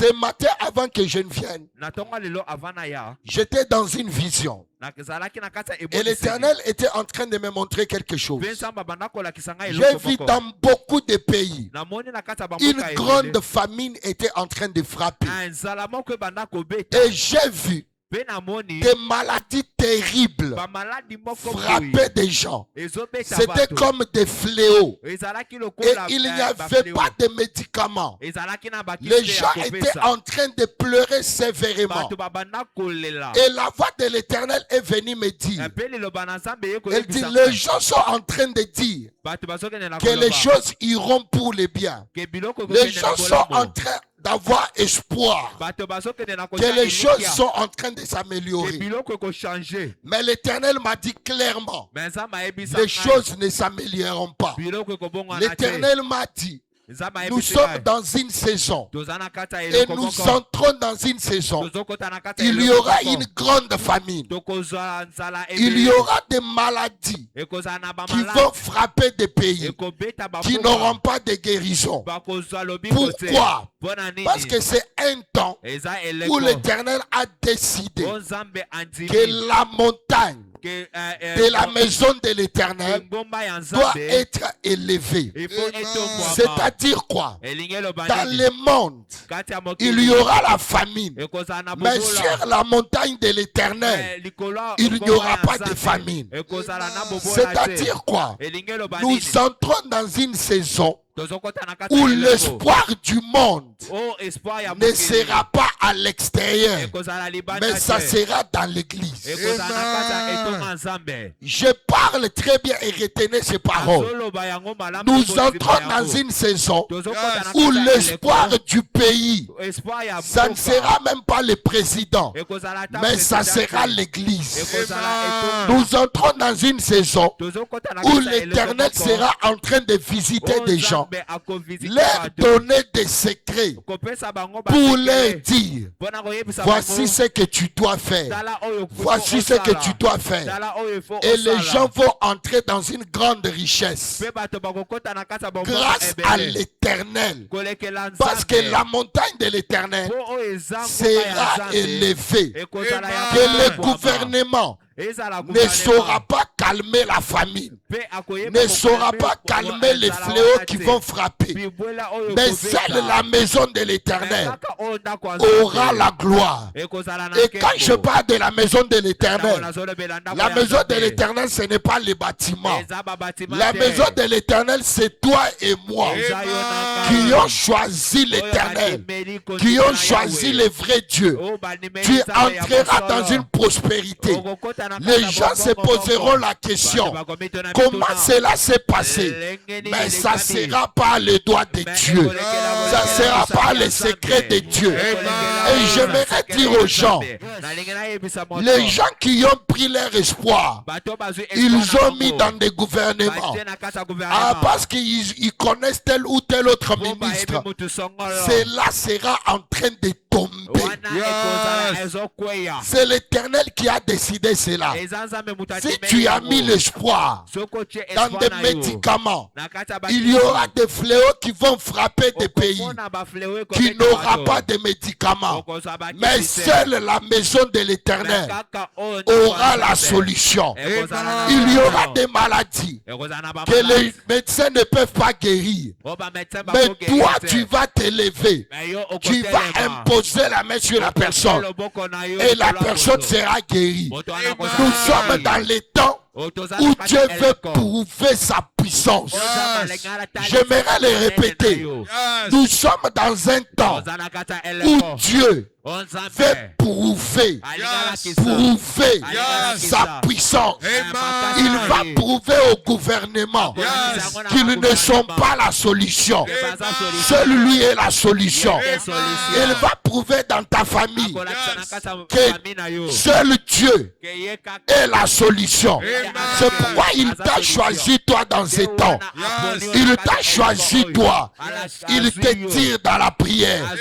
Ce matin, avant que je ne vienne, j'étais dans une vision. Et l'Éternel était en train de me montrer quelque chose. J'ai vu dans beaucoup de pays, une grande famine était en train de frapper. Et j'ai vu des maladies terribles frappaient des gens. C'était comme des fléaux. Et il n'y avait pas de médicaments. Les gens étaient en train de pleurer sévèrement. Et la voix de l'Éternel est venue me dire, elle dit, les gens sont en train de dire que les choses iront pour le bien. Les gens sont en train d'avoir espoir que les choses sont en train de s'améliorer. Mais l'Éternel m'a dit clairement, les choses ne s'amélioreront pas. L'Éternel m'a dit, nous sommes dans une saison et nous entrons dans une saison. Il y aura une grande famine. Il y aura des maladies qui vont frapper des pays qui n'auront pas de guérison. Pourquoi? Parce que c'est un temps où l'Éternel a décidé que la montagne de la maison de l'Éternel doit être élevée. C'est-à-dire quoi? Dans le monde, il y aura la famine. Mais sur la montagne de l'Éternel, il n'y aura pas de famine. C'est-à-dire quoi? Nous entrons dans une saison où l'espoir du monde ne sera pas à l'extérieur, mais ça sera dans l'église. Je parle très bien et retenez ces paroles. Nous entrons dans une saison où l'espoir du pays, ça ne sera même pas le président, mais ça sera l'église. Nous entrons dans une saison où l'Éternel sera en train de visiter des gens, leur donner des secrets pour leur dire, voici ce que tu dois faire, voici ce que tu dois faire. Et les gens vont entrer dans une grande richesse grâce à l'Éternel, parce que la montagne de l'Éternel sera élevée, que le gouvernement ne saura pas calmer la famine, ne saura pas calmer les fléaux qui vont frapper. Mais seule la maison de l'Éternel aura la gloire. Et quand je parle de la maison de l'Éternel, la maison de l'Éternel, ce n'est pas les bâtiments. La maison de l'Éternel, c'est toi et moi qui ont choisi l'Éternel, qui ont choisi le vrai Dieu. Tu entreras dans une prospérité. Les gens se poseront la question, comment cela s'est passé? Mais ça ne sera pas le doigt de Dieu. Ça ne sera pas le secret de Dieu. Et j'aimerais dire aux gens, les gens qui ont pris leur espoir, ils ont mis dans des gouvernements. Parce qu'ils connaissent tel ou tel autre ministre. Cela sera en train de tomber. C'est l'Éternel qui a décidé cela. Si tu as mis l'espoir dans des médicaments, il y aura des fléaux qui vont frapper des pays qui n'aura pas de médicaments. Mais seule la maison de l'Éternel aura la solution. Il y aura des maladies que les médecins ne peuvent pas guérir. Mais toi, tu vas t'élever. Tu vas imposer la main sur la personne. Et la personne sera guérie. Nous sommes dans les temps où Dieu veut prouver sa puissance. J'aimerais le répéter. Nous sommes dans un temps où Dieu veut prouver sa puissance. Il va prouver au gouvernement qu'ils ne sont pas la solution. Seul lui est la solution. Il va prouver dans ta famille que seul Dieu est la solution. C'est pourquoi il t'a choisi toi dans ces temps. Il t'a choisi toi. Il te tire dans la prière.